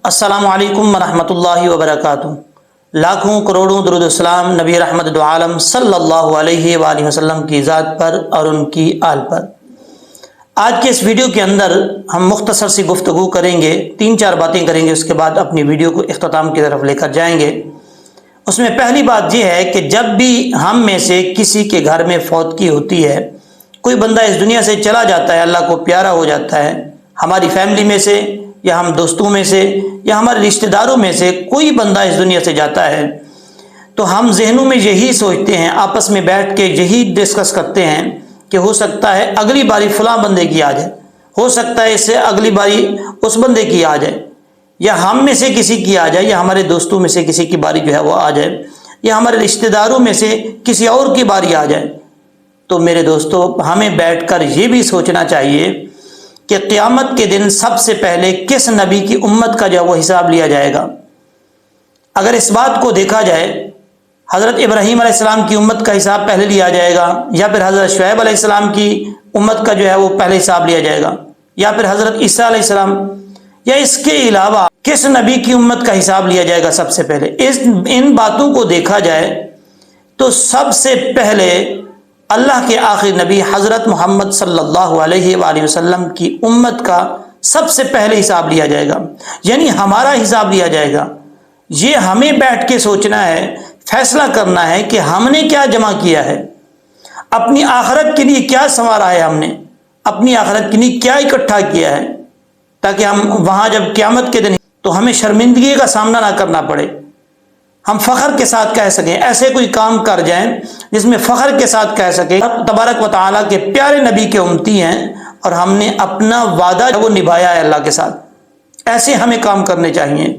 السلام علیکم ورحمۃ اللہ وبرکاتہ۔ لاکھوں کروڑوں درود و سلام نبی رحمت دو عالم صلی اللہ علیہ وآلہ وسلم کی ذات پر اور ان کی آل پر۔ آج کے اس ویڈیو کے اندر ہم مختصر سی گفتگو کریں گے، 3-4 باتیں کریں گے، اس کے بعد اپنی ویڈیو کو اختتام کی طرف لے کر جائیں گے۔ اس میں پہلی بات یہ ہے کہ جب بھی ہم میں سے کسی کے گھر میں فوتگی ہوتی ہے، کوئی بندہ اس دنیا سے چلا جاتا ہے، اللہ کو پیارا ہو جاتا ہے، ہماری فیملی میں سے یا ہم دوستوں میں سے یا ہمارے رشتہ داروں میں سے کوئی بندہ اس دنیا سے جاتا ہے، تو ہم ذہنوں میں یہی سوچتے ہیں، آپس میں بیٹھ کے یہی ڈسکس کرتے ہیں کہ ہو سکتا ہے اگلی باری فلاں بندے کی آ جائے، ہو سکتا ہے اس سے اگلی باری اس بندے کی آ جائے، یا ہم میں سے کسی کی آ جائے، یا ہمارے دوستوں میں سے کسی کی باری جو ہے وہ آ جائے، یا ہمارے رشتہ داروں میں سے کسی اور کی باری آ جائے۔ تو میرے دوستو، ہمیں بیٹھ کر یہ بھی سوچنا چاہیے کہ قیامت کے دن سب سے پہلے کس نبی کی امت کا جو ہے وہ حساب لیا جائے گا۔ اگر اس بات کو دیکھا جائے، حضرت ابراہیم علیہ السلام کی امت کا حساب پہلے لیا جائے گا، یا پھر حضرت شعیب علیہ السلام کی امت کا جو ہے وہ پہلے حساب لیا جائے گا، یا پھر حضرت عیسیٰ علیہ السلام، یا اس کے علاوہ کس نبی کی امت کا حساب لیا جائے گا سب سے پہلے، ان باتوں کو دیکھا جائے تو سب سے پہلے اللہ کے آخری نبی حضرت محمد صلی اللہ علیہ وآلہ وسلم کی امت کا سب سے پہلے حساب لیا جائے گا، یعنی ہمارا حساب لیا جائے گا۔ یہ ہمیں بیٹھ کے سوچنا ہے، فیصلہ کرنا ہے کہ ہم نے کیا جمع کیا ہے، اپنی آخرت کے لیے کیا سنوارا ہے، ہم نے اپنی آخرت کے لیے کیا اکٹھا کیا ہے، تاکہ ہم وہاں جب قیامت کے دن تو ہمیں شرمندگی کا سامنا نہ کرنا پڑے، ہم فخر کے ساتھ کہہ سکیں، ایسے کوئی کام کر جائیں جس میں فخر کے ساتھ کہہ سکیں تبارک و تعالیٰ کے پیارے نبی کے امتی ہیں اور ہم نے اپنا وعدہ وہ نبھایا ہے اللہ کے ساتھ۔ ایسے ہمیں کام کرنے چاہیے۔